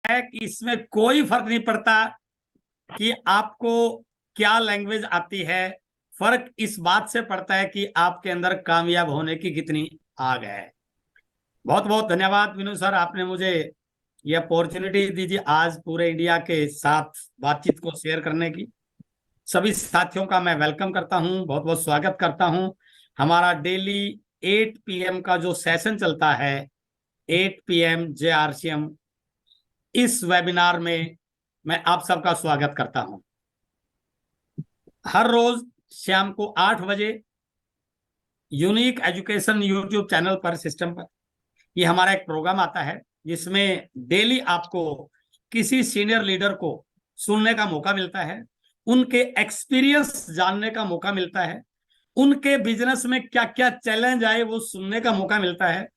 है कि इसमें कोई फर्क नहीं पड़ता कि आपको क्या लैंग्वेज आती है, फर्क इस बात से पड़ता है कि आपके अंदर कामयाब होने की कितनी आग है। बहुत बहुत धन्यवाद विनू सर, आपने मुझे ये अपॉर्चुनिटी दीजिए आज पूरे इंडिया के साथ बातचीत को शेयर करने की। सभी साथियों का मैं वेलकम करता हूं, बहुत बहुत स्वागत करता हूं। हमारा डेली 8 PM का जो सेशन चलता है, 8 PM JRCM, इस वेबिनार में मैं आप सबका स्वागत करता हूं। हर रोज शाम को 8 बजे यूनिक एजुकेशन यूट्यूब चैनल पर, सिस्टम पर, ये हमारा एक प्रोग्राम आता है जिसमें डेली आपको किसी सीनियर लीडर को सुनने का मौका मिलता है, उनके एक्सपीरियंस जानने का मौका मिलता है, उनके बिजनेस में क्या क्या चैलेंज आए वो सुनने का मौका मिलता है,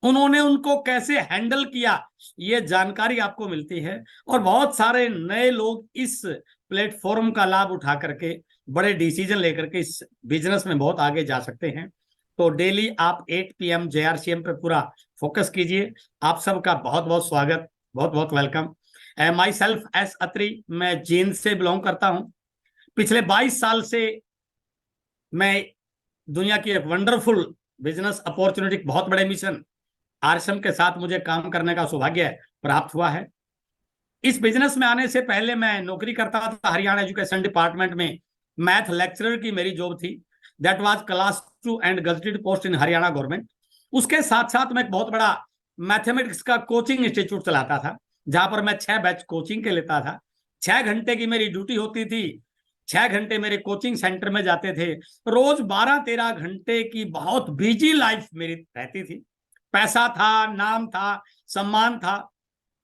उन्होंने उनको कैसे हैंडल किया ये जानकारी आपको मिलती है। और बहुत सारे नए लोग इस प्लेटफॉर्म का लाभ उठा करके बड़े डिसीजन लेकर के इस बिजनेस में बहुत आगे जा सकते हैं। तो डेली आप 8 PM JRCM पे पूरा फोकस कीजिए। आप सबका बहुत बहुत स्वागत, बहुत बहुत वेलकम। माई सेल्फ एस अत्री, मैं जींद से बिलोंग करता हूं। पिछले 22 साल से मैं दुनिया की एक वंडरफुल बिजनेस अपॉर्चुनिटी, बहुत बड़े मिशन आरएसएम के साथ मुझे काम करने का सौभाग्य प्राप्त हुआ है। इस बिजनेस में आने से पहले मैं नौकरी करता था हरियाणा एजुकेशन डिपार्टमेंट में, मैथ लेक्चरर की मेरी जॉब थी। That was class 2 and gazetted post in Haryana government. उसके साथ साथ मैं एक बहुत बड़ा मैथमेटिक्स का कोचिंग इंस्टीट्यूट चलाता था, जहां पर मैं 6 बैच कोचिंग के लेता था। 6 घंटे की मेरी ड्यूटी होती थी, 6 घंटे मेरे कोचिंग सेंटर में जाते थे। रोज 12-13 घंटे की बहुत बिजी लाइफ मेरी रहती थी। पैसा था, नाम था, सम्मान था,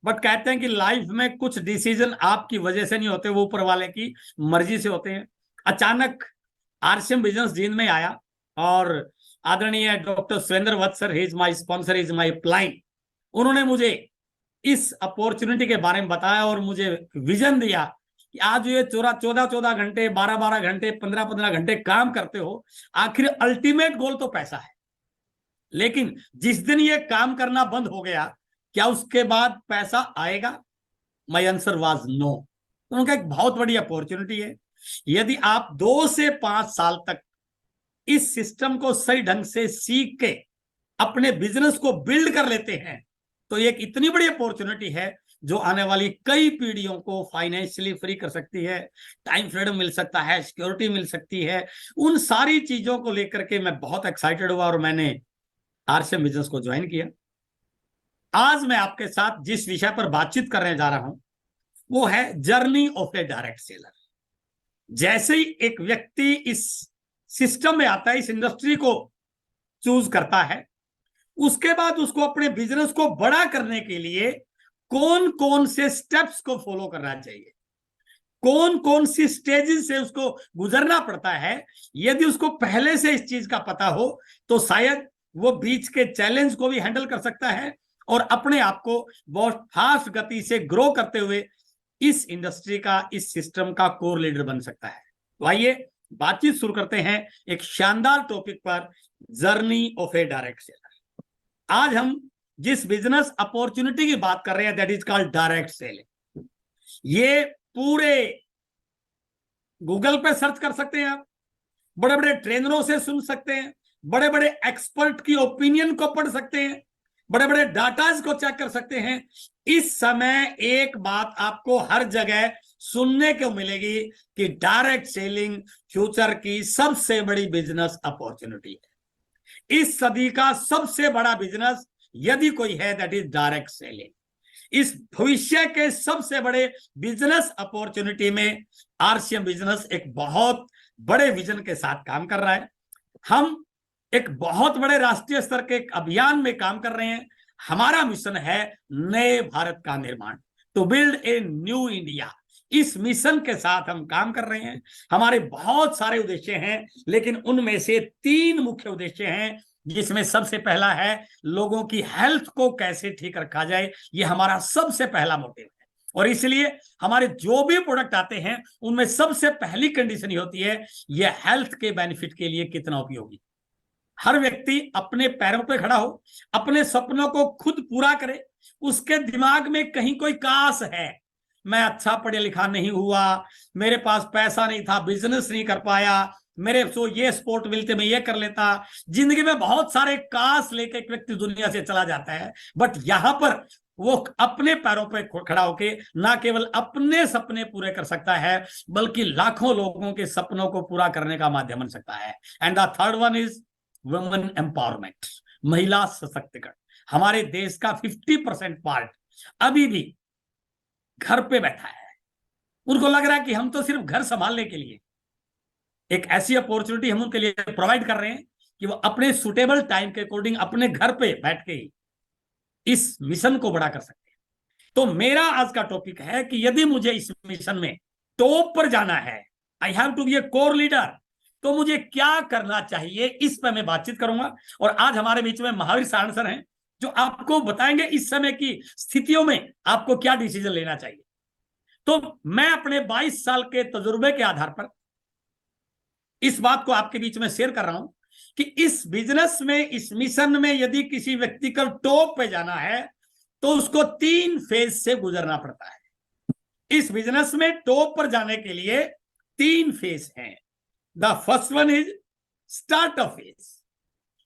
बट कहते हैं कि लाइफ में कुछ डिसीजन आपकी वजह से नहीं होते, वो ऊपर वाले की मर्जी से होते हैं। अचानक आरसीएम बिजनेस जींद में आया और आदरणीय doctor Surendra Vats sir, he is my sponsor, is my client, उन्होंने मुझे इस अपॉर्चुनिटी के बारे में बताया और मुझे विजन दिया कि आज ये 14-14 घंटे, 12-12 घंटे, 15-15 घंटे काम करते हो, आखिर अल्टीमेट गोल तो पैसा है, लेकिन जिस दिन ये काम करना बंद हो गया, क्या उसके बाद पैसा आएगा? My answer was no. तो उनका एक बहुत बड़ी अपॉर्चुनिटी है। यदि आप 2 से 5 साल तक इस सिस्टम को सही ढंग से सीख के अपने बिजनेस को बिल्ड कर लेते हैं, तो एक इतनी बड़ी अपॉर्चुनिटी है जो आने वाली कई पीढ़ियों को फाइनेंशियली फ्री कर सकती है, टाइम फ्रीडम मिल सकता है, सिक्योरिटी मिल सकती है। उन सारी चीजों को लेकर के मैं बहुत एक्साइटेड हुआ और मैंने आरसीएम बिजनेस को ज्वाइन किया। आज मैं आपके साथ जिस विषय पर बातचीत करने जा रहा हूं वो है journey of A direct seller. जैसे ही एक व्यक्ति इस सिस्टम में आता है, इस इंडस्ट्री को चूज करता है, उसके बाद उसको अपने बिजनेस को बड़ा करने के लिए कौन कौन से स्टेप्स को फॉलो करना चाहिए, कौन कौन सी स्टेजेस से उसको गुजरना पड़ता है। यदि उसको पहले से इस चीज का पता हो तो शायद वो बीच के चैलेंज को भी हैंडल कर सकता है और अपने आप को बहुत फास्ट गति से ग्रो करते हुए इस इंडस्ट्री का, इस सिस्टम का कोर लीडर बन सकता है। तो आइए बातचीत शुरू करते हैं एक शानदार टॉपिक पर, journey of A direct seller. आज हम जिस बिजनेस अपॉर्चुनिटी की बात कर रहे हैं, that is called direct selling. ये पूरे गूगल पे सर्च कर सकते हैं आप, बड़े बड़े ट्रेनरों से सुन सकते हैं, बड़े बड़े एक्सपर्ट की ओपिनियन को पढ़ सकते हैं, बड़े बड़े डाटाज को चेक कर सकते हैं। इस समय एक बात आपको हर जगह सुनने को मिलेगी कि डायरेक्ट सेलिंग फ्यूचर की सबसे बड़ी बिजनेस अपॉर्चुनिटी है। इस सदी का सबसे बड़ा बिजनेस यदि कोई है, दैट इज डायरेक्ट सेलिंग। इस भविष्य के सबसे बड़े बिजनेस अपॉर्चुनिटी में आरसीएम बिजनेस एक बहुत बड़े विजन के साथ काम कर रहा है। हम एक बहुत बड़े राष्ट्रीय स्तर के एक अभियान में काम कर रहे हैं। हमारा मिशन है नए भारत का निर्माण, to build a new India. इस मिशन के साथ हम काम कर रहे हैं। हमारे बहुत सारे उद्देश्य हैं, लेकिन उनमें से 3 मुख्य उद्देश्य हैं, जिसमें सबसे पहला है लोगों की हेल्थ को कैसे ठीक रखा जाए। ये हमारा सबसे पहला मोटिव है और इसलिए हमारे जो भी प्रोडक्ट आते हैं उनमें सबसे पहली कंडीशन ही होती है ये हेल्थ के बेनिफिट के लिए कितना उपयोगी। हर व्यक्ति अपने पैरों पे खड़ा हो, अपने सपनों को खुद पूरा करे। उसके दिमाग में कहीं कोई कास है, मैं अच्छा पढ़े लिखा नहीं हुआ, मेरे पास पैसा नहीं था, बिजनेस नहीं कर पाया, मेरे तो ये स्पोर्ट मिलते मैं ये कर लेता। जिंदगी में बहुत सारे कास लेके एक व्यक्ति दुनिया से चला जाता है, बट यहां पर वो अपने पैरों पे खड़ा होके ना केवल अपने सपने पूरे कर सकता है, बल्कि लाखों लोगों के सपनों को पूरा करने का माध्यम बन सकता है। And the third one is women empowerment, महिला सशक्तिकरण। हमारे देश का 50% पार्ट अभी भी घर पे बैठा है। उनको लग रहा है कि हम तो सिर्फ घर संभालने के लिए एक ऐसी अपॉर्चुनिटी हम उनके लिए प्रोवाइड कर रहे हैं कि वो अपने सुटेबल टाइम के अकॉर्डिंग अपने घर पे बैठ के ही इस मिशन को बड़ा कर सकते हैं। तो मेरा आज का टॉपिक है कि यदि मुझे इस मिशन में टॉप पर जाना है, I have to be a core leader, तो मुझे क्या करना चाहिए, इस पर मैं बातचीत करूंगा। और आज हमारे बीच में महावीर सारण सर हैं, जो आपको बताएंगे इस समय की स्थितियों में आपको क्या डिसीजन लेना चाहिए। तो मैं अपने 22 साल के तजुर्बे के आधार पर इस बात को आपके बीच में शेयर कर रहा हूं कि इस बिजनेस में, इस मिशन में यदि किसी व्यक्ति को टॉप पे जाना है तो उसको 3 फेज से गुजरना पड़ता है। इस बिजनेस में टॉप पर जाने के लिए 3 फेज हैं। The first one is startup phase.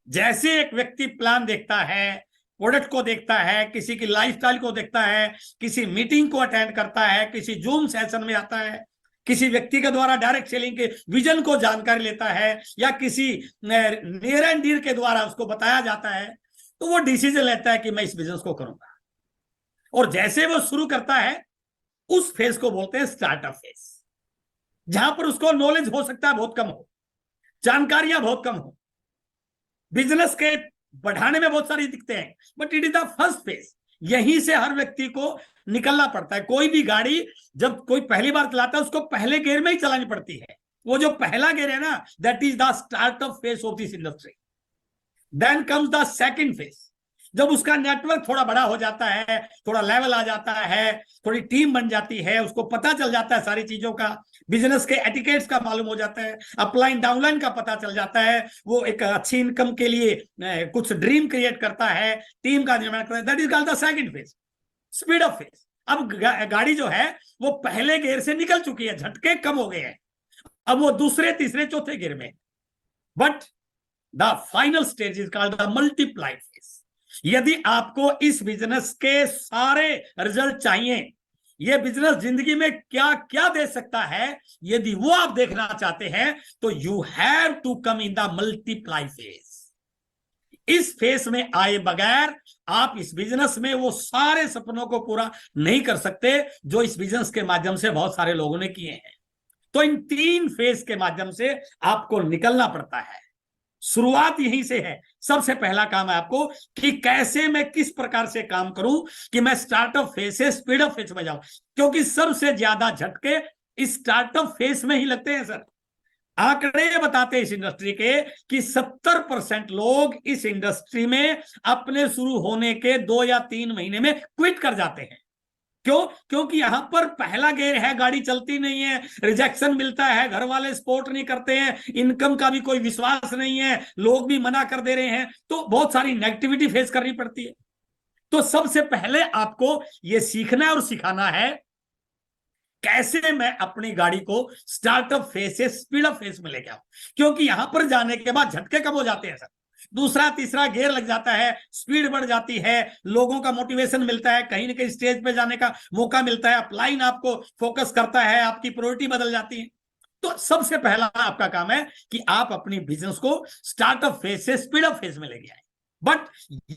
जैसे एक व्यक्ति प्लान देखता है, प्रोडक्ट को देखता है, किसी की लाइफस्टाइल को देखता है, किसी मीटिंग को अटेंड करता है, किसी जूम सेशन में आता है, किसी व्यक्ति के द्वारा डायरेक्ट सेलिंग के विजन को जानकारी लेता है, या किसी नियर एंड डियर के द्वारा उसको बताया जाता है, तो वो डिसीजन लेता है कि मैं इस बिजनेस को करूंगा। और जैसे वो शुरू करता है, उस फेज को बोलते हैं स्टार्टअप फेज, जहां पर उसको नॉलेज हो सकता है बहुत कम हो, जानकारियां बहुत कम हो, बिजनेस के बढ़ाने में बहुत सारी दिखते हैं, but it is the first phase. यहीं से हर व्यक्ति को निकलना पड़ता है। कोई भी गाड़ी जब कोई पहली बार चलाता है, उसको पहले गियर में ही चलानी पड़ती है। वो जो पहला गियर है ना, that is the startup phase of this industry. Then comes the second phase, जब उसका नेटवर्क थोड़ा बड़ा हो जाता है, थोड़ा लेवल आ जाता है, थोड़ी टीम बन जाती है, उसको पता चल जाता है सारी चीजों का, बिजनेस के एटिकेट्स का मालूम हो जाता है, अपलाइन डाउनलाइन का पता चल जाता है, वो एक अच्छी इनकम के लिए कुछ ड्रीम क्रिएट करता है, टीम का निर्माण करता है। That is called the second phase, speed up phase. अब गाड़ी जो है वो पहले गियर से निकल चुकी है, झटके कम हो गए हैं, अब वो दूसरे, तीसरे, चौथे गियर में। But the final stage is called the multiply phase. यदि आपको इस बिजनेस के सारे रिजल्ट चाहिए, ये बिजनेस जिंदगी में क्या क्या दे सकता है, यदि वो आप देखना चाहते हैं, तो you have to come in the multiply phase. इस फेज में आए बगैर आप इस बिजनेस में वो सारे सपनों को पूरा नहीं कर सकते जो इस बिजनेस के माध्यम से बहुत सारे लोगों ने किए हैं। तो इन 3 फेज के माध्यम से आपको निकलना पड़ता है। शुरुआत यहीं से है। सबसे पहला काम है आपको कि कैसे मैं किस प्रकार से काम करूं कि मैं स्टार्टअप फेज से स्पीड अप फेज में जाऊं, क्योंकि सबसे ज्यादा झटके इस स्टार्टअप फेज में ही लगते हैं सर। आंकड़े बताते हैं इस इंडस्ट्री के कि 70% लोग इस इंडस्ट्री में अपने शुरू होने के 2 या 3 महीने में क्विट कर जाते हैं। क्यों? क्योंकि यहां पर पहला गियर है, गाड़ी चलती नहीं है, रिजेक्शन मिलता है, घर वाले सपोर्ट नहीं करते हैं, इनकम का भी कोई विश्वास नहीं है, लोग भी मना कर दे रहे हैं, तो बहुत सारी नेगेटिविटी फेस करनी पड़ती है। तो सबसे पहले आपको यह सीखना है और सिखाना है कैसे मैं अपनी गाड़ी को स्टार्टअप फेज से स्पीड अप फेज में लेके आऊं, क्योंकि यहां पर जाने के बाद झटके कम हो जाते हैं सर। दूसरा, तीसरा गियर लग जाता है, स्पीड बढ़ जाती है, लोगों का मोटिवेशन मिलता है, कहीं ना कहीं स्टेज पे जाने का मौका मिलता है, अपलाइन आपको फोकस करता है, आपकी प्रायोरिटी बदल जाती है। तो सबसे पहला आपका काम है कि आप अपनी बिजनेस को स्टार्टअप फेज से स्पीड अप फेज में लेके आए। बट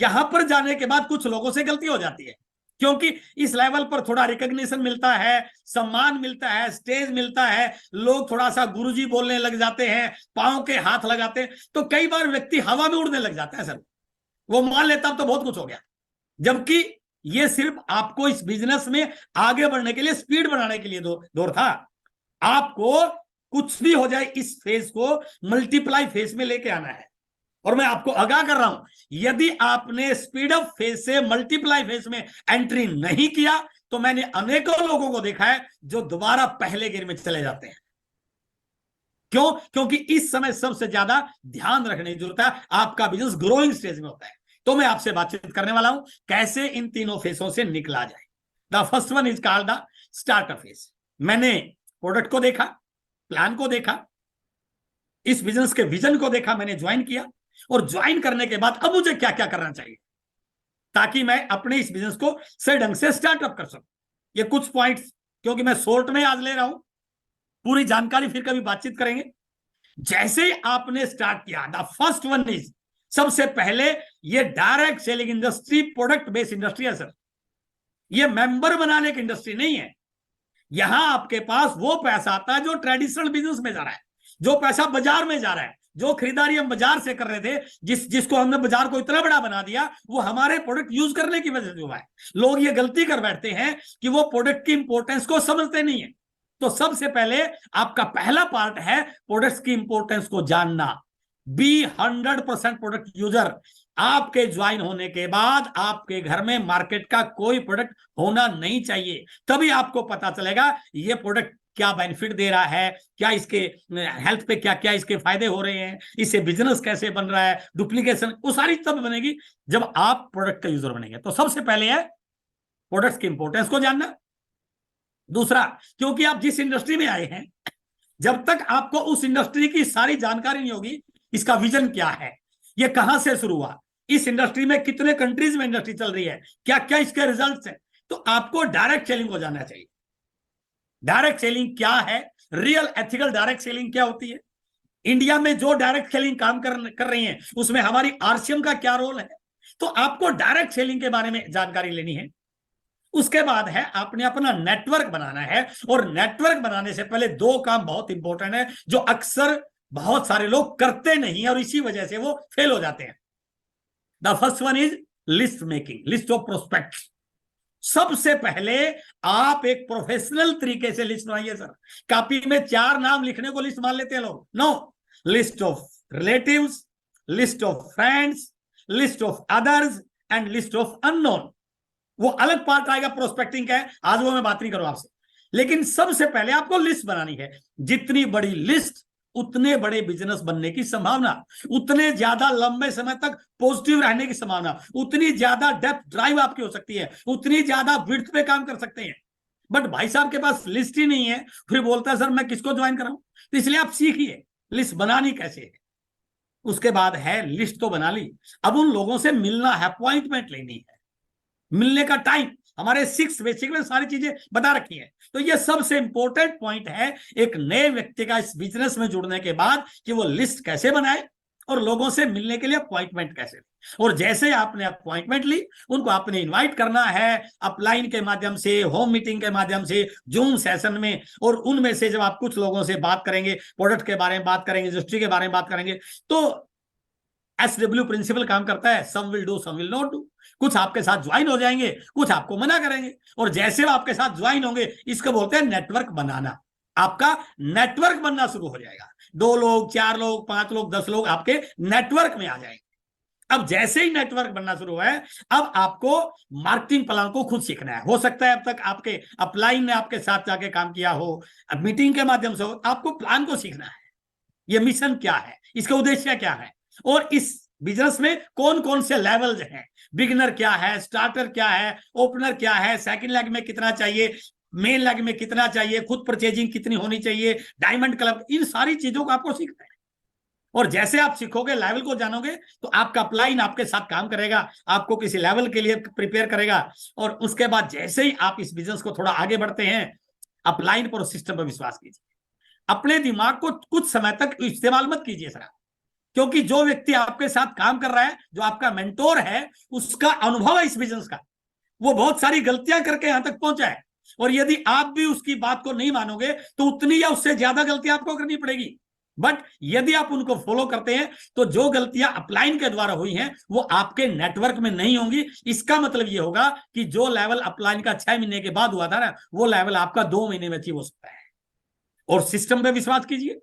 यहां पर जाने के बाद कुछ लोगों से गलती हो जाती है, क्योंकि इस लेवल पर थोड़ा रिकॉग्निशन मिलता है, सम्मान मिलता है, स्टेज मिलता है, लोग थोड़ा सा गुरुजी बोलने लग जाते हैं, पांव के हाथ लगाते हैं, तो कई बार व्यक्ति हवा में उड़ने लग जाता है सर। वो मान लेता अब तो बहुत कुछ हो गया, जबकि ये सिर्फ आपको इस बिजनेस में आगे बढ़ने के लिए, स्पीड बढ़ाने के लिए दौर था। आपको कुछ भी हो जाए, इस फेज को मल्टीप्लाई फेज में लेके आना है। और मैं आपको आगाह कर रहा हूं, यदि आपने स्पीड अप फेज से मल्टीप्लाई फेज में एंट्री नहीं किया, तो मैंने अनेकों लोगों को देखा है जो दोबारा पहले गियर में चले जाते हैं। क्यों? क्योंकि इस समय सबसे ज्यादा ध्यान रखने की जरूरत है, आपका बिजनेस ग्रोइंग स्टेज में होता है। तो मैं आपसे बातचीत करने वाला हूं कैसे इन तीनों फेसों से निकला जाए। The first one is called the startup phase. मैंने प्रोडक्ट को देखा, प्लान को देखा, इस बिजनेस के विजन को देखा, मैंने ज्वाइन किया, और ज्वाइन करने के बाद अब मुझे क्या क्या करना चाहिए ताकि मैं अपने इस बिजनेस को सही ढंग से स्टार्टअप कर सकूं। ये कुछ पॉइंट्स, क्योंकि मैं शॉर्ट में आज ले रहा हूं, पूरी जानकारी फिर कभी बातचीत करेंगे। जैसे ही आपने स्टार्ट किया, द फर्स्ट वन इज, सबसे पहले ये direct selling industry product based industry है सर। ये मेंबर बनाने की इंडस्ट्री नहीं है। यहां आपके पास वो पैसा आता है जो ट्रेडिशनल बिजनेस में जा रहा है, जो पैसा बाजार में जा रहा है, जो खरीदारी हम बाजार से कर रहे थे, जिसको हमने बाजार को इतना बड़ा बना दिया, वो हमारे प्रोडक्ट यूज करने की वजह से हुआ है। लोग ये गलती कर बैठते हैं कि वो प्रोडक्ट की इंपॉर्टेंस को समझते नहीं है। तो सबसे पहले आपका पहला पार्ट है प्रोडक्ट्स की इंपॉर्टेंस को जानना। Be 100% product user. आपके ज्वाइन होने के बाद आपके घर में मार्केट का कोई प्रोडक्ट होना नहीं चाहिए, तभी आपको पता चलेगा ये प्रोडक्ट क्या बेनिफिट दे रहा है, क्या इसके हेल्थ पे क्या क्या इसके फायदे हो रहे हैं, इससे बिजनेस कैसे बन रहा है, डुप्लीकेशन, वो सारी तब बनेगी जब आप प्रोडक्ट का यूजर बनेंगे। तो सबसे पहले है प्रोडक्ट्स की इंपॉर्टेंस को जानना। दूसरा, क्योंकि आप जिस इंडस्ट्री में आए हैं, जब तक आपको उस इंडस्ट्री की सारी जानकारी नहीं होगी, इसका विजन क्या है, ये कहां से शुरू हुआ, इस इंडस्ट्री में कितने कंट्रीज में इंडस्ट्री चल रही है, क्या क्या इसके रिजल्ट्स हैं, तो आपको डायरेक्ट सेलिंग को जानना चाहिए। डायरेक्ट सेलिंग क्या है, रियल एथिकल डायरेक्ट सेलिंग क्या होती है, इंडिया में जो डायरेक्ट सेलिंग काम कर रही है उसमें हमारी आरसीएम का क्या रोल है। तो आपको डायरेक्ट सेलिंग के बारे में जानकारी लेनी है। उसके बाद है आपने अपना नेटवर्क बनाना है, और नेटवर्क बनाने से पहले दो काम बहुत इंपॉर्टेंट है जो अक्सर बहुत सारे लोग करते नहीं और इसी वजह से वो फेल हो जाते हैं। The first one is list making, list of prospects. सबसे पहले आप एक प्रोफेशनल तरीके से लिस्ट बनाइए सर। कॉपी में 4 नाम लिखने को लिस्ट मान लेते हैं लोग, no, list of relatives, list of friends, list of others and list of unknown. वो अलग पार्ट आएगा प्रोस्पेक्टिंग का है, आज वो मैं बात नहीं करूं आपसे। लेकिन सबसे पहले आपको लिस्ट बनानी है। जितनी बड़ी लिस्ट उतने बड़े बिजनेस बनने की संभावना, उतने ज्यादा लंबे समय तक पॉजिटिव रहने की संभावना, उतनी ज्यादा डेप्थ ड्राइव आपकी हो सकती है, उतनी ज्यादा विड्थ पे काम कर सकते हैं। बट भाई साहब के पास लिस्ट ही नहीं है, फिर बोलता है सर मैं किसको ज्वाइन कराऊं। तो इसलिए आप सीखिए लिस्ट बनानी कैसे है। उसके बाद है लिस्ट तो बना ली, अब उन लोगों से मिलना है, अपॉइंटमेंट लेनी है, मिलने का टाइम हमारे 6 बेसिक में सारी चीजें बता रखी है। तो ये सबसे इंपॉर्टेंट पॉइंट है एक नए व्यक्ति का इस बिजनेस में जुड़ने के बाद कि वो लिस्ट कैसे बनाए और लोगों से मिलने के लिए अपॉइंटमेंट कैसे ले। और जैसे आपने अपॉइंटमेंट ली, उनको आपने इनवाइट करना है अपलाइन के माध्यम से, होम मीटिंग के माध्यम से, जूम सेशन में। और उनमें से जब आप कुछ लोगों से बात करेंगे, प्रोडक्ट के बारे में बात करेंगे, इंडस्ट्री के बारे में बात करेंगे, तो SW प्रिंसिपल काम करता है, some will do some will not do. कुछ आपके साथ ज्वाइन हो जाएंगे, कुछ आपको मना करेंगे, और जैसे वो आपके साथ ज्वाइन होंगे, इसको बोलते हैं नेटवर्क बनाना। आपका नेटवर्क बनना शुरू हो जाएगा। 2 लोग, 4 लोग, 5 लोग, 10 लोग आपके नेटवर्क में आ जाएंगे। अब जैसे ही नेटवर्क बनना शुरू हुआ है, अब आपको मार्केटिंग प्लान को खुद सीखना है। हो सकता है अब तक आपके अपलाइन ने आपके साथ जाके काम किया हो, अब मीटिंग के माध्यम से हो, आपको प्लान को सीखना है। ये मिशन क्या है, इसका उद्देश्य क्या है, और इस बिजनेस में कौन कौन से लेवल्स हैं, बिगिनर क्या है, स्टार्टर क्या है, ओपनर क्या है, सेकंड लेग में कितना चाहिए, मेन लेग में कितना चाहिए, खुद परचेजिंग कितनी होनी चाहिए, डायमंड क्लब, इन सारी चीजों को आपको सीखना है। और जैसे आप सीखोगे, लेवल को जानोगे, तो आपका अपलाइन आपके साथ काम करेगा, आपको किसी लेवल के लिए प्रिपेयर करेगा। और उसके बाद जैसे ही आप इस बिजनेस को थोड़ा आगे बढ़ते हैं, अपलाइन पर, सिस्टम पर विश्वास कीजिए। अपने दिमाग को कुछ समय तक इस्तेमाल मत कीजिए सर, क्योंकि जो व्यक्ति आपके साथ काम कर रहा है, जो आपका मेंटोर है, उसका अनुभव है इस बिजनेस का, वो बहुत सारी गलतियां करके यहां तक पहुंचा है। और यदि आप भी उसकी बात को नहीं मानोगे तो उतनी या उससे ज्यादा गलतियां आपको करनी पड़ेगी। बट यदि आप उनको फॉलो करते हैं तो जो गलतियां अपलाइन के द्वारा हुई हैं वो आपके नेटवर्क में नहीं होंगी। इसका मतलब ये होगा कि जो लेवल अपलाइन का 6 महीने के बाद हुआ था ना, वो लेवल आपका 2 महीने में अचीव हो सकता है। और सिस्टम पे विश्वास कीजिए,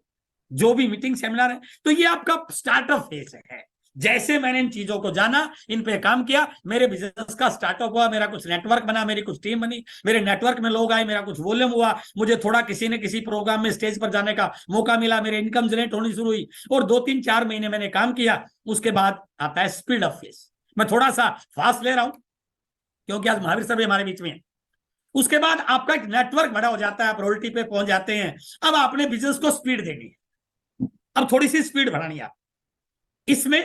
जो भी मीटिंग सेमिनार है। तो ये आपका स्टार्टअप फेज है। जैसे मैंने इन चीजों को जाना, इन पे काम किया, मेरे बिजनेस का स्टार्टअप हुआ, मेरा कुछ नेटवर्क बना, मेरी कुछ टीम बनी, मेरे नेटवर्क में लोग आए, मेरा कुछ वॉल्यूम हुआ, मुझे थोड़ा किसी ने किसी प्रोग्राम में स्टेज पर जाने का मौका मिला, मेरे इनकम जनरेट होनी शुरू हुई, और 2 3 4 महीने मैंने काम किया। उसके बाद आता है स्पीड ऑफ फेस। मैं थोड़ा सा फास्ट ले रहा हूं क्योंकि आज महावीर सर भी हमारे बीच में है। उसके बाद आपका एक नेटवर्क बड़ा हो जाता है, आप रॉयल्टी पे पहुंच जाते हैं। अब आपने बिजनेस को स्पीड देनी है, अब थोड़ी सी स्पीड बढ़ानी है। इसमें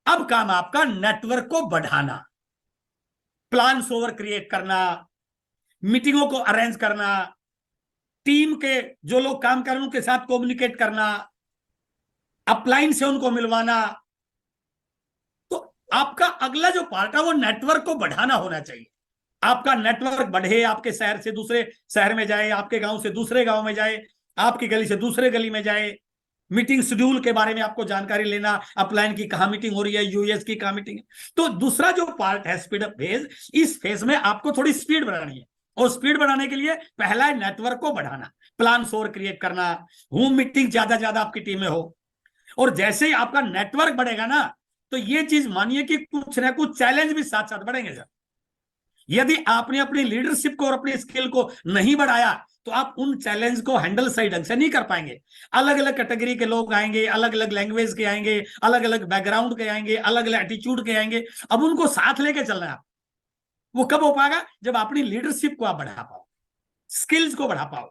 अब काम आपका नेटवर्क को बढ़ाना, प्लान ओवर क्रिएट करना, मीटिंगों को अरेंज करना, टीम के जो लोग काम कर रहे हैं उनके साथ कम्युनिकेट करना, अपलाइन से उनको मिलवाना। तो आपका अगला जो पार्ट है वो नेटवर्क को बढ़ाना होना चाहिए। आपका नेटवर्क बढ़े, आपके शहर से दूसरे शहर में जाए, आपके गांव से दूसरे गांव में जाए, आपकी गली से दूसरे गली में जाए। मीटिंग शेड्यूल के बारे में आपको जानकारी लेना, अपलाइन की कहां मीटिंग हो रही है, यूएस की कहां मीटिंग है। तो दूसरा जो पार्ट है स्पीड अप फेज, इस फेज में आपको थोड़ी स्पीड बढ़ानी है। और स्पीड बढ़ाने के लिए पहला है नेटवर्क को बढ़ाना, प्लान और क्रिएट करना, होम मीटिंग ज्यादा आपकी टीम में हो। और जैसे ही आपका नेटवर्क बढ़ेगा ना, तो ये चीज मानिए कि कुछ ना कुछ चैलेंज भी साथ साथ बढ़ेंगे सर। यदि आपने अपनी लीडरशिप को और अपनी स्किल को नहीं बढ़ाया तो आप उन चैलेंज को हैंडल सही ढंग से नहीं कर पाएंगे। अलग अलग कैटेगरी के लोग आएंगे, अलग अलग लैंग्वेज के आएंगे, अलग अलग बैकग्राउंड के आएंगे, अलग अलग एटीट्यूड के आएंगे। अब उनको साथ लेके चलना है। वो कब हो पाएगा? जब अपनी लीडरशिप को आप बढ़ा पाओ, स्किल्स को बढ़ा पाओ,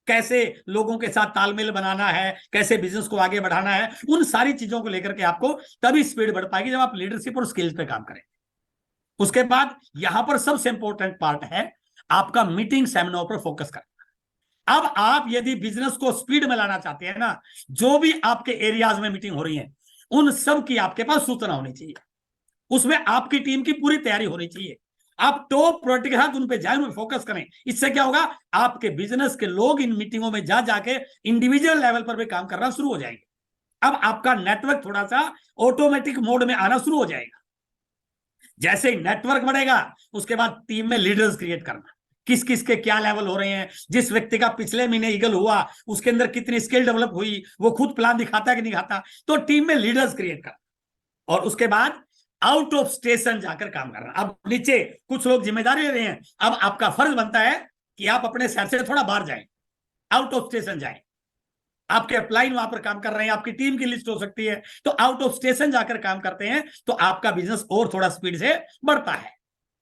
कैसे लोगों के साथ तालमेल बनाना है, कैसे बिजनेस को आगे बढ़ाना है, उन सारी चीजों को लेकर के आपको तभी स्पीड बढ़ पाएगी जब आप लीडरशिप और स्किल्स पे काम करें। उसके बाद यहां पर सबसे इंपॉर्टेंट पार्ट है आपका मीटिंग सेमिनार पर फोकस करना। अब आप यदि बिजनेस को स्पीड में लाना चाहते हैं ना, जो भी आपके एरियाज में मीटिंग हो रही है उन सब की आपके पास सूचना होनी चाहिए, उसमें आपकी टीम की पूरी तैयारी होनी चाहिए। आप टॉप प्रायोरिटी के साथ उन पे जाए, उन पे फोकस करें। इससे क्या होगा, आपके बिजनेस के लोग इन मीटिंगों में जा जाके इंडिविजुअल लेवल पर भी काम करना शुरू हो जाएंगे। अब आपका नेटवर्क थोड़ा सा ऑटोमेटिक मोड में आना शुरू हो जाएगा। जैसे ही नेटवर्क बढ़ेगा उसके बाद टीम में लीडर्स क्रिएट करना, किस किस के क्या लेवल हो रहे हैं, जिस व्यक्ति का पिछले महीने ईगल हुआ उसके अंदर कितनी स्किल डेवलप हुई, वो खुद प्लान दिखाता है कि नहीं दिखाता, तो टीम में लीडर्स क्रिएट करना। और उसके बाद आउट ऑफ स्टेशन जाकर काम करना। अब नीचे कुछ लोग जिम्मेदारी ले रहे हैं, अब आपका फर्ज बनता है कि आप अपने शहर से थोड़ा बाहर जाएं, आउट ऑफ स्टेशन जाएं। आपके अपलाइन वहां पर काम कर रहे हैं, आपकी टीम की लिस्ट हो सकती है, तो आउट ऑफ स्टेशन जाकर काम करते हैं तो आपका बिजनेस और थोड़ा स्पीड से बढ़ता है।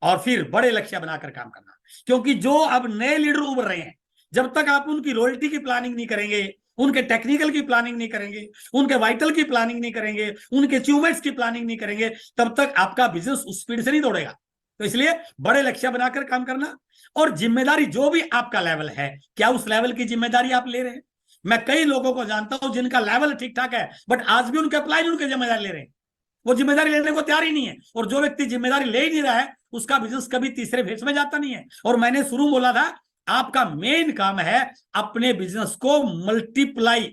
और फिर बड़े लक्ष्य बनाकर काम करना, क्योंकि जो अब नए लीडर उभर रहे हैं, जब तक आप उनकी रॉयल्टी की प्लानिंग नहीं करेंगे, उनके टेक्निकल की प्लानिंग नहीं करेंगे, उनके वाइटल की प्लानिंग नहीं करेंगे, उनके अचीवमेंट्स की प्लानिंग नहीं करेंगे, तब तक आपका बिजनेस उस स्पीड से नहीं दौड़ेगा। तो इसलिए बड़े लक्ष्य बनाकर काम करना। और जिम्मेदारी जो भी आपका लेवल है, क्या उस लेवल की जिम्मेदारी आप ले रहे हैं? मैं कई लोगों को जानता हूं जिनका लेवल ठीक ठाक है, बट आज भी उनके अपलाइन उनके जिम्मेदारी ले रहे हैं, वो जिम्मेदारी लेने को तैयार ही नहीं है। और जो व्यक्ति जिम्मेदारी ले ही नहीं रहा है उसका बिजनेस कभी तीसरे फेज में जाता नहीं है। और मैंने शुरू बोला था, आपका मेन काम है अपने बिजनेस को मल्टीप्लाई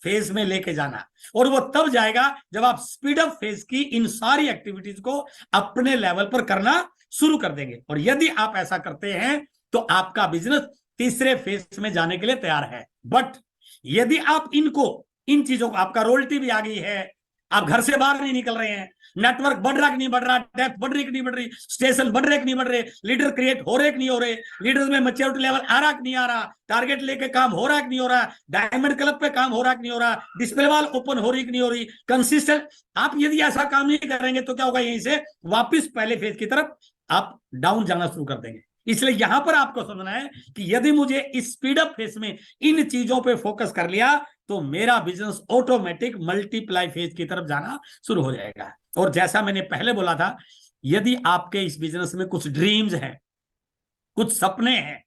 फेज में लेके जाना, और वो तब जाएगा जब आप स्पीड अप फेज की इन सारी एक्टिविटीज को अपने लेवल पर करना शुरू कर देंगे। और यदि आप ऐसा करते हैं तो आपका बिजनेस तीसरे फेज में जाने के लिए तैयार है। बट यदि आप इन चीजों को, आपका रॉयल्टी भी आ गई है, आप घर से बाहर नहीं निकल रहे हैं, नेटवर्क बढ़ रहा कि नहीं बढ़ रहा, डेप्थ बढ़ रही कि नहीं बढ़ रही, स्टेशन बढ़ रहे कि नहीं बढ़ रहे, लीडर क्रिएट हो रहे कि नहीं हो रहे, लीडर्स में मैच्योरिटी लेवल आ रहा कि नहीं आ रहा, टारगेट लेके काम हो रहा कि नहीं हो रहा, डायमंड क्लब पे काम हो रहा कि नहीं हो रहा, डिस्प्ले वॉल ओपन हो रही कि नहीं हो रही, कंसिस्टेंट। आप यदि ऐसा काम नहीं करेंगे तो क्या होगा, यहीं से वापिस पहले फेज की तरफ आप डाउन जाना शुरू कर देंगे। इसलिए यहां पर आपको समझना है कि यदि मुझे इस स्पीड अप फेज में इन चीजों पे फोकस कर लिया तो मेरा बिजनेस ऑटोमेटिक मल्टीप्लाई फेज की तरफ जाना शुरू हो जाएगा। और जैसा मैंने पहले बोला था, यदि आपके इस बिजनेस में कुछ ड्रीम्स हैं, कुछ सपने हैं,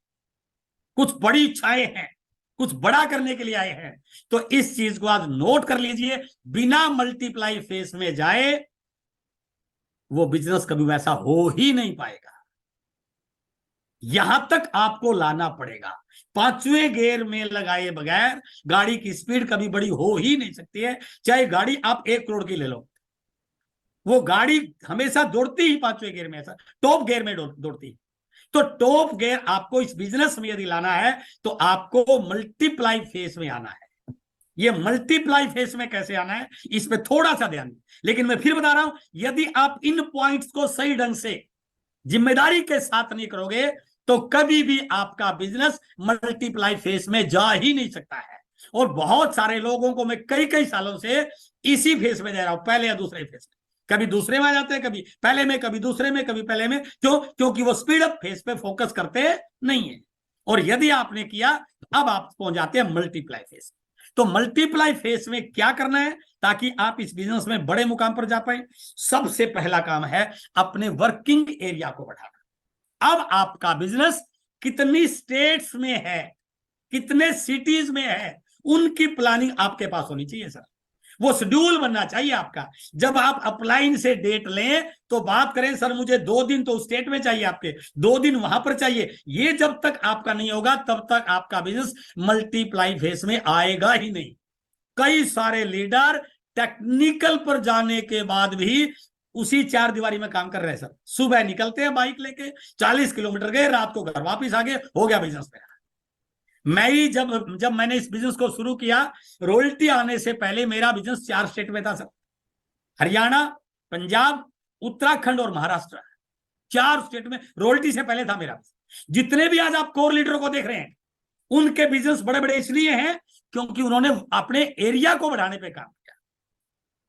कुछ बड़ी इच्छाएं हैं, कुछ बड़ा करने के लिए आए हैं, तो इस चीज को आज नोट कर लीजिए, बिना मल्टीप्लाई फेज में जाए वो बिजनेस कभी वैसा हो ही नहीं पाएगा। यहां तक आपको लाना पड़ेगा। पांचवें गियर में लगाए बगैर गाड़ी की स्पीड कभी बड़ी हो ही नहीं सकती है। चाहे गाड़ी आप 1 करोड़ की ले लो, वो गाड़ी हमेशा दौड़ती ही पांचवें गियर में, ऐसा टॉप गियर में दौड़ती। तो टॉप गियर आपको इस बिजनेस में यदि लाना है तो आपको मल्टीप्लाई फेस में आना है। ये मल्टीप्लाई फेस में कैसे आना है इस पे थोड़ा सा ध्यान। लेकिन मैं फिर बता रहा हूं, यदि आप इन पॉइंट्स को सही ढंग से जिम्मेदारी के साथ नहीं करोगे तो कभी भी आपका बिजनेस मल्टीप्लाई फेस में जा ही नहीं सकता है। और बहुत सारे लोगों को मैं कई कई सालों से इसी फेस में दे रहा हूं, पहले या दूसरे फेस में। कभी दूसरे में आ जाते हैं, कभी पहले में, कभी दूसरे में, कभी पहले में। क्यों? क्योंकि वो स्पीड अप फेस पे फोकस करते नहीं है। और यदि आपने किया तो अब आप पहुंच जाते हैं मल्टीप्लाई फेस। तो मल्टीप्लाई फेस में क्या करना है ताकि आप इस बिजनेस में बड़े मुकाम पर जा पाए? सबसे पहला काम है अपने वर्किंग एरिया को बढ़ाना। अब आपका बिजनेस कितनी स्टेट्स में है, कितने सिटीज में है, उनकी प्लानिंग आपके पास होनी चाहिए सर। वो शेड्यूल बनना चाहिए आपका। जब आप अपलाइन से डेट लें तो बात करें सर मुझे 2 दिन तो स्टेट में चाहिए, आपके 2 दिन वहां पर चाहिए। ये जब तक आपका नहीं होगा तब तक आपका बिजनेस मल्टीप्लाई फेस में आएगा ही नहीं। कई सारे लीडर टेक्निकल पर जाने के बाद भी उसी 4 दीवारी में काम कर रहे हैं सर। सुबह निकलते हैं बाइक लेके, 40 किलोमीटर गए, रात को घर वापिस आ गए, हो गया बिजनेस में। मैं ही जब मैंने इस बिजनेस को शुरू किया, रॉयल्टी आने से पहले मेरा बिजनेस 4 स्टेट में था सर। हरियाणा, पंजाब, उत्तराखंड और महाराष्ट्र, 4 स्टेट में रॉयल्टी से पहले था मेरा। जितने भी आज आप कोर लीडर को देख रहे हैं उनके बिजनेस बड़े बड़े इसलिए हैं क्योंकि उन्होंने अपने एरिया को बढ़ाने पे काम किया।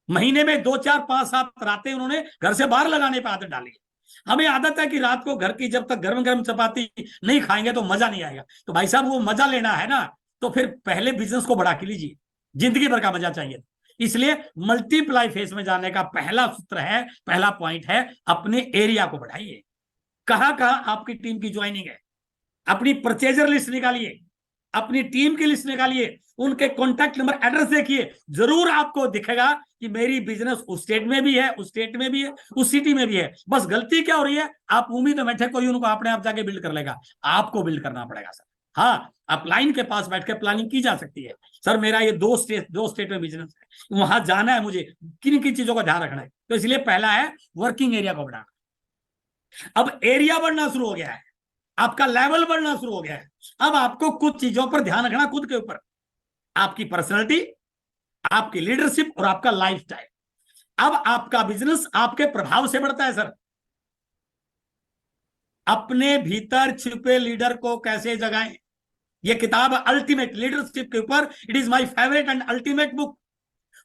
महीने में 2, 4, 5, 7 रातें उन्होंने घर से बाहर लगाने पे आदत डाली। हमें आदत है कि रात को घर की जब तक गर्म गर्म चपाती नहीं खाएंगे तो मजा नहीं आएगा। तो भाई साहब वो मजा लेना है ना, तो फिर पहले बिजनेस को बढ़ा के लीजिए, जिंदगी भर का मजा चाहिए। इसलिए मल्टीप्लाई फेस में जाने का पहला सूत्र है, पहला पॉइंट है, अपने एरिया को बढ़ाइए। कहां कहां आपकी टीम की ज्वाइनिंग है, अपनी परचेजर लिस्ट निकालिए, अपनी टीम की लिस्ट निकालिए, उनके कॉन्टैक्ट नंबर, एड्रेस देखिए। जरूर आपको दिखेगा कि मेरी बिजनेस उस स्टेट में भी है, उस स्टेट में भी है, उस सिटी में भी है। बस गलती क्या हो रही है, आप उम्मीद में बैठे कोई उनको अपने आप जाके बिल्ड कर लेगा, आपको बिल्ड करना पड़ेगा सर। हाँ, अपलाइन के पास बैठ के प्लानिंग की जा सकती है। सर मेरा ये 2 स्टेट में बिजनेस है, वहां जाना है, मुझे किन किन चीजों का ध्यान रखना है। तो इसलिए पहला है वर्किंग एरिया को बढ़ाना। अब एरिया बढ़ना शुरू हो गया है, आपका लेवल बढ़ना शुरू हो गया है। अब आपको कुछ चीजों पर ध्यान रखना, खुद के ऊपर, आपकी पर्सनैलिटी, आपकी लीडरशिप और आपका लाइफस्टाइल। अब आपका बिजनेस आपके प्रभाव से बढ़ता है सर। अपने भीतर छिपे लीडर को कैसे जगाएं, यह किताब अल्टीमेट लीडरशिप के ऊपर, it is my favourite and ultimate book.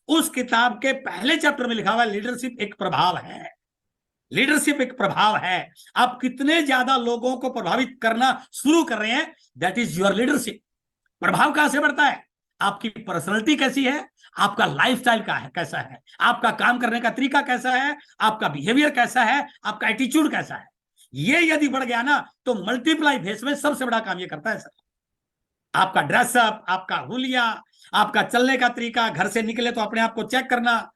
उस किताब के पहले चैप्टर में लिखा हुआ है लीडरशिप एक प्रभाव है। लीडरशिप एक प्रभाव है। आप कितने ज्यादा लोगों को प्रभावित करना शुरू कर रहे हैं, दैट इज योर लीडरशिप। प्रभाव कहां से बढ़ता है? आपकी पर्सनैलिटी कैसी है, आपका लाइफस्टाइल का है कैसा है, आपका काम करने का तरीका कैसा है, आपका बिहेवियर कैसा है, आपका एटीट्यूड कैसा है। ये यदि बढ़ गया ना तो मल्टीप्लाई फेस में सबसे बड़ा काम ये करता है सर। आपका ड्रेसअप, आपका हुलिया, आपका चलने का तरीका, घर से निकले तो अपने आप को चेक करना,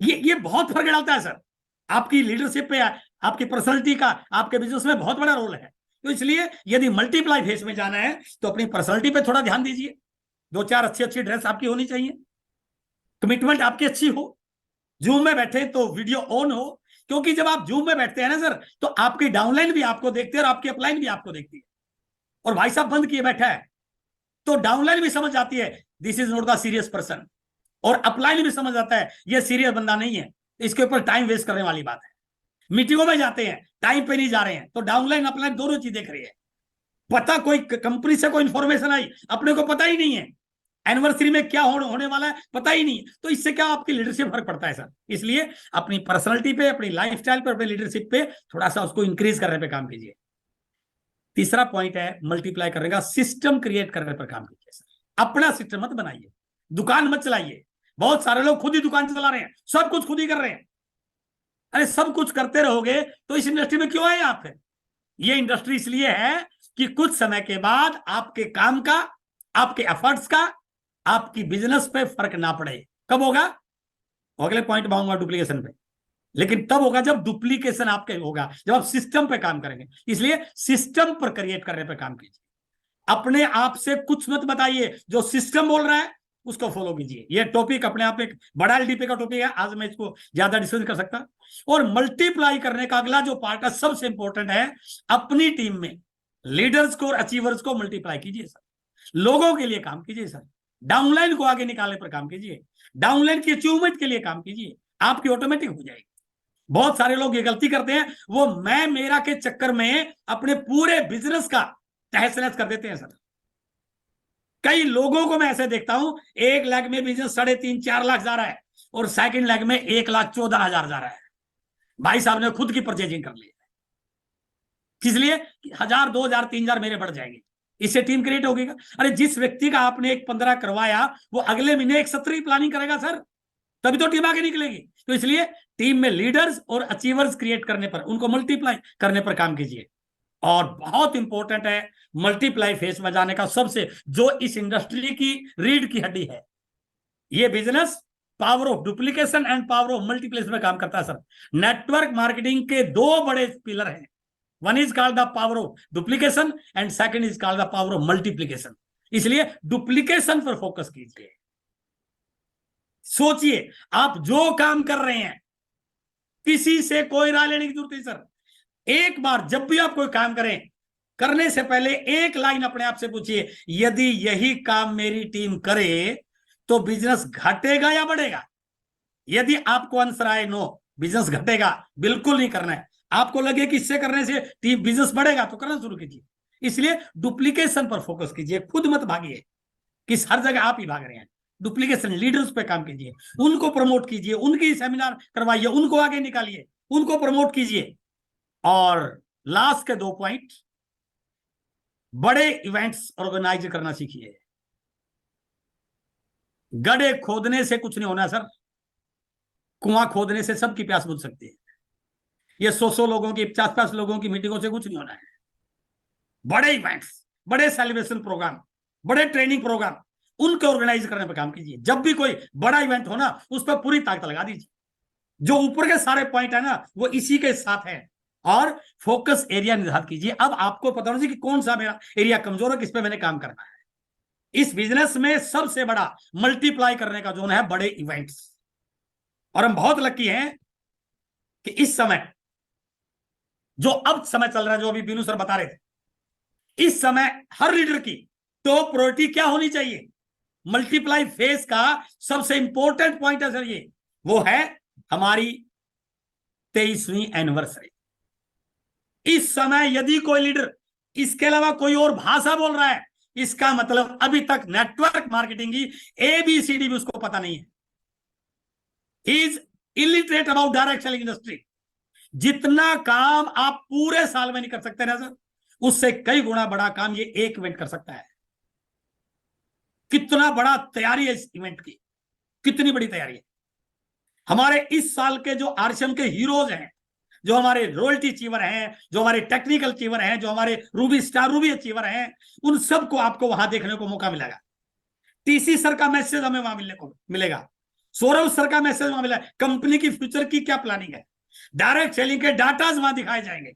ये बहुत फर्क डालता है सर। आपकी लीडरशिप पे, आपकी पर्सनैलिटी का आपके बिजनेस में बहुत बड़ा रोल है। तो इसलिए यदि मल्टीप्लाई फेस में जाना है तो अपनी पर्सनैलिटी पे थोड़ा ध्यान दीजिए। 2-4 अच्छी ड्रेस आपकी होनी चाहिए, कमिटमेंट आपकी अच्छी हो, जूम में बैठे तो वीडियो ऑन हो। क्योंकि जब आप जूम में बैठते हैं ना सर, तो आपकी डाउनलाइन भी आपको देखती है और आपकी अपलाइन भी आपको देखती है। और भाई साहब बंद किए बैठा है तो डाउनलाइन भी समझ आती है this is not the serious person, और अपलाइन भी समझ आता है ये सीरियस बंदा नहीं है, इसके ऊपर टाइम वेस्ट करने वाली बात है। मीटिंगों में जाते हैं, टाइम पे नहीं जा रहे हैं, तो डाउनलाइन अपलाइन दोनों चीज देख रही है। पता कोई कंपनी से कोई इंफॉर्मेशन आई, अपने को पता ही नहीं है, एनिवर्सरी में क्या होने वाला है पता ही नहीं, तो इससे क्या आपकी लीडरशिप फर्क पड़ता है सर। इसलिए अपनी पर्सनैलिटी पे, अपनी लाइफस्टाइल पे, अपनी लीडरशिप पे थोड़ा सा उसको इंक्रीज करने पे काम कीजिए। तीसरा पॉइंट है मल्टीप्लाई करने का, सिस्टम क्रिएट करने पर काम कीजिए सर। अपना सिस्टम मत बनाइए, दुकान मत चलाइए। बहुत सारे लोग खुद ही दुकान चला रहे हैं, सब कुछ खुद ही कर रहे हैं। अरे सब कुछ करते रहोगे तो इस इंडस्ट्री में क्यों आए आप? ये इंडस्ट्री इसलिए है कि कुछ समय के बाद आपके काम का, आपके एफर्ट्स का, आपकी बिजनेस पे फर्क ना पड़े। कब होगा? अगले पॉइंट में आऊंगा डुप्लीकेशन पे, लेकिन तब होगा जब डुप्लीकेशन आपके होगा, जब आप सिस्टम पे काम करेंगे। इसलिए सिस्टम पर क्रिएट करने पे काम कीजिए। अपने आप से कुछ मत बताइए, जो सिस्टम बोल रहा है उसको फॉलो कीजिए। ये टॉपिक अपने आप में बड़ा एलडीपी का टॉपिक है, आज मैं इसको ज्यादा डिस्कस कर सकता। और मल्टीप्लाई करने का अगला जो पार्ट है सबसे इंपॉर्टेंट है, अपनी टीम में लीडर्स को और अचीवर्स को मल्टीप्लाई कीजिए सर। लोगों के लिए काम कीजिए सर। डाउनलाइन को आगे निकालने पर काम कीजिए, डाउनलाइन की अचीवमेंट के लिए काम कीजिए, आपकी ऑटोमेटिक हो जाएगी। बहुत सारे लोग ये गलती करते हैं, वो मैं मेरा के चक्कर में अपने पूरे बिजनेस का तहस नहस कर देते हैं सर। कई लोगों को मैं ऐसे देखता हूं, 1 लाख में बिजनेस 3.5-4 लाख जा रहा है और सेकंड लेग में 1,14,000 जा रहा है। भाई साहब ने खुद की परचेजिंग कर ली, किस लिए? 1,000, 2,000, 3,000 मेरे बढ़ जाएंगे, इससे टीम क्रिएट होगी। अरे जिस व्यक्ति का आपने एक 15 करवाया, वो अगले महीने एक 17 प्लानिंग करेगा सर, तभी तो टीम आगे निकलेगी। तो इसलिए टीम में लीडर्स और अचीवर्स क्रिएट करने पर, उनको मल्टीप्लाई करने पर काम कीजिए। और बहुत इंपॉर्टेंट है मल्टीप्लाई फेस में जाने का, सबसे जो इस इंडस्ट्री की रीढ़ की हड्डी है। ये business power of duplication and power of multiplex में काम करता है सर। नेटवर्क मार्केटिंग के 2 बड़े पिलर हैं, one is called the power of duplication and second is called the power of multiplication. इसलिए डुप्लीकेशन पर फोकस कीजिए। सोचिए, आप जो काम कर रहे हैं, किसी से कोई राय लेने की जरूरत नहीं सर। एक बार जब भी आप कोई काम करें, करने से पहले एक लाइन अपने आप से पूछिए, यदि यही काम मेरी टीम करे तो बिजनेस घटेगा या बढ़ेगा? यदि आपको आंसर आए नो, बिजनेस घटेगा, बिल्कुल नहीं करना है। आपको लगे कि इससे करने से टीम बिजनेस बढ़ेगा, तो करना शुरू कीजिए। इसलिए डुप्लीकेशन पर फोकस कीजिए, खुद मत भागिए कि हर जगह आप ही भाग रहे हैं। डुप्लीकेशन लीडर्स पे काम कीजिए, उनको प्रमोट कीजिए, उनकी सेमिनार करवाइए, उनको आगे निकालिए, उनको प्रमोट कीजिए। और लास्ट के 2 पॉइंट, बड़े इवेंट्स ऑर्गेनाइज करना सीखिए। गड्ढे खोदने से कुछ नहीं होना सर, कुआं खोदने से सबकी प्यास बुझ सकती है। ये 100 लोगों की, 50 लोगों की मीटिंगों से कुछ नहीं होना है। बड़े इवेंट्स, बड़े सेलिब्रेशन प्रोग्राम, बड़े ट्रेनिंग प्रोग्राम, उनको ऑर्गेनाइज करने पर काम कीजिए। जब भी कोई बड़ा इवेंट हो ना, उस पर पूरी ताकत लगा दीजिए। जो ऊपर के सारे पॉइंट है ना, वो इसी के साथ है। और फोकस एरिया निर्धारित कीजिए। अब आपको पता होना चाहिए कि कौन सा मेरा एरिया कमजोर है, किस पे मैंने काम करना है। इस बिजनेस में सबसे बड़ा मल्टीप्लाई करने का जोन है बड़े इवेंट्स। और हम बहुत लकी हैं कि इस समय जो अब समय चल रहा है, जो अभी बीनू सर बता रहे थे, इस समय हर लीडर की टॉप प्रायोरिटी क्या होनी चाहिए? मल्टीप्लाई फेस का सबसे इंपॉर्टेंट पॉइंट है सर, ये वो है हमारी 23वीं एनिवर्सरी। इस समय यदि कोई लीडर इसके अलावा कोई और भाषा बोल रहा है, इसका मतलब अभी तक नेटवर्क मार्केटिंग की ABCD भी उसको पता नहीं है। He is illiterate about direct selling industry. जितना काम आप पूरे साल में नहीं कर सकते ना सर, उससे कई गुना बड़ा काम ये एक इवेंट कर सकता है। कितना बड़ा तैयारी है इस इवेंट की, कितनी बड़ी तैयारी है। हमारे इस साल के जो RCM के हीरोज हैं, जो हमारे रॉयल्टी अचीवर हैं, जो हमारे टेक्निकल अचीवर हैं, जो हमारे रूबी स्टार रूबी अचीवर हैं, उन सबको आपको वहां देखने को मौका मिलेगा। TC सर का मैसेज हमें वहां मिलने को मिलेगा, सौरभ सर का मैसेज वहां मिलेगा, कंपनी की फ्यूचर की क्या प्लानिंग है, डायरेक्ट सेलिंग के डाटाज वहां दिखाए जाएंगे।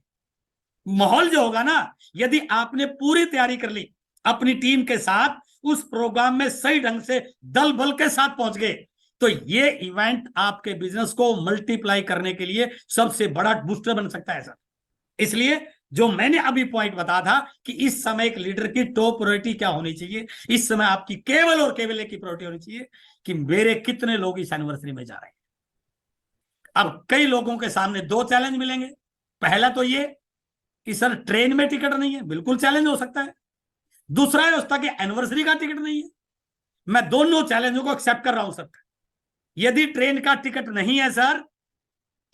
माहौल जो होगा ना, यदि आपने पूरी तैयारी कर ली अपनी टीम के साथ, उस प्रोग्राम में सही ढंग से दल बल के साथ पहुंच गए, तो ये इवेंट आपके बिजनेस को मल्टीप्लाई करने के लिए सबसे बड़ा बूस्टर बन सकता है सर। इसलिए जो मैंने अभी पॉइंट बताया था कि इस समय एक लीडर की टॉप प्रायोरिटी क्या होनी चाहिए, इस समय आपकी केवल और केवल एक ही प्रायोरिटी होनी चाहिए कि मेरे कितने लोग इस एनिवर्सरी में जा रहे हैं। अब कई लोगों के सामने 2 चैलेंज मिलेंगे। पहला तो ये कि सर ट्रेन में टिकट नहीं है, बिल्कुल चैलेंज हो सकता है। दूसरा है उसका कि एनिवर्सरी का टिकट नहीं है। मैं दोनों चैलेंजों को एक्सेप्ट कर रहा हूं सर। यदि ट्रेन का टिकट नहीं है सर,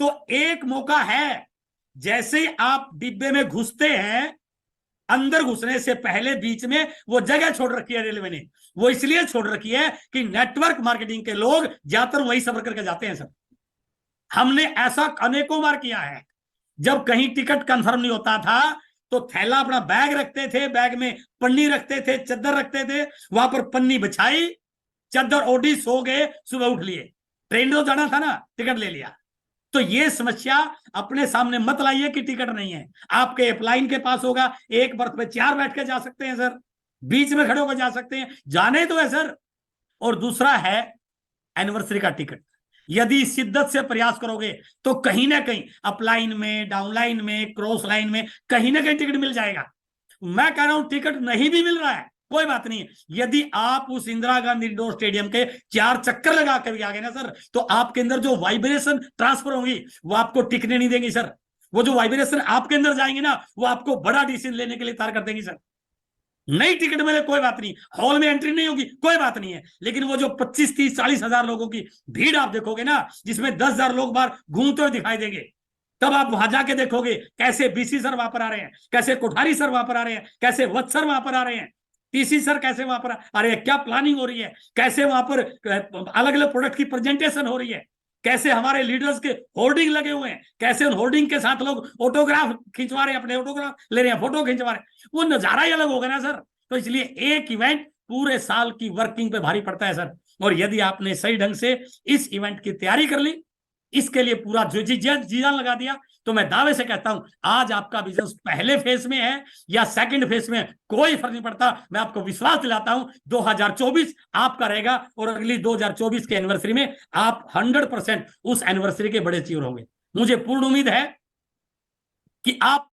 तो एक मौका है, जैसे ही आप डिब्बे में घुसते हैं, अंदर घुसने से पहले बीच में वो जगह छोड़ रखी है रेलवे ने। वो इसलिए छोड़ रखी है कि नेटवर्क मार्केटिंग के लोग ज्यादातर वही सफर करके जाते हैं सर। हमने ऐसा अनेकों बार किया है, जब कहीं टिकट कंफर्म नहीं होता था तो थैला अपना बैग रखते थे, बैग में पन्नी रखते थे, चद्दर रखते थे, वहां पर पन्नी बिछाई, चद्दर ओढ़ी, सो गए, सुबह उठ लिए। ट्रेन तो जाना था ना, टिकट ले लिया। तो ये समस्या अपने सामने मत लाइए कि टिकट नहीं है। आपके अपलाइन के पास होगा, एक बर्थ में 4 बैठ के जा सकते हैं सर, बीच में खड़े होकर जा सकते हैं, जाने तो है सर। और दूसरा है एनिवर्सरी का टिकट। यदि शिद्दत से प्रयास करोगे तो कहीं ना कहीं अपलाइन में, डाउनलाइन में, क्रॉस लाइन में कहीं ना कहीं टिकट मिल जाएगा। मैं कह रहा हूं टिकट नहीं भी मिल रहा है कोई बात नहीं है। यदि आप उस इंदिरा गांधी इंडोर स्टेडियम के 4 चक्कर लगा कर भी आ गए ना सर, तो आपके अंदर जो वाइब्रेशन ट्रांसफर होंगी वो आपको टिकने नहीं देंगी सर। वो जो वाइब्रेशन आपके अंदर जाएंगे ना, वो आपको बड़ा डिसीजन लेने के लिए तैयार कर देंगी सर। नई टिकट मिले कोई बात नहीं, हॉल में एंट्री नहीं होगी कोई बात नहीं है, लेकिन वो जो 25, 30, 40 हजार लोगों की भीड़ आप देखोगे ना, जिसमें 10,000 लोग बाहर घूमते हुए दिखाई देंगे, तब आप वहां जाके देखोगे कैसे बीसी सर वहां पर आ रहे हैं, कैसे कोठारी सर वहां पर आ रहे हैं, कैसे वत्स सर वहां पर आ रहे हैं, टीसी सर कैसे वहां पर आ रहे हैं, क्या प्लानिंग हो रही है, कैसे वहां पर अलग अलग प्रोडक्ट की प्रेजेंटेशन हो रही है, कैसे हमारे लीडर्स के होर्डिंग लगे हुए हैं, कैसे उन होर्डिंग के साथ लोग ऑटोग्राफ खिंचवा रहे हैं, अपने ऑटोग्राफ ले रहे हैं, फोटो खिंचवा रहे हैं, वो नजारा ही अलग होगा ना सर। तो इसलिए एक इवेंट पूरे साल की वर्किंग पे भारी पड़ता है सर। और यदि आपने सही ढंग से इस इवेंट की तैयारी कर ली, इसके लिए पूरा जी जान लगा दिया, तो मैं दावे से कहता हूं आज आपका बिजनेस पहले फेज में है या सेकंड फेज में, कोई फर्क नहीं पड़ता। मैं आपको विश्वास दिलाता हूं 2024 आपका रहेगा, और अगली 2024 के एनिवर्सरी में आप 100% उस एनिवर्सरी के बड़े अचीवर होंगे। मुझे पूर्ण उम्मीद है कि आप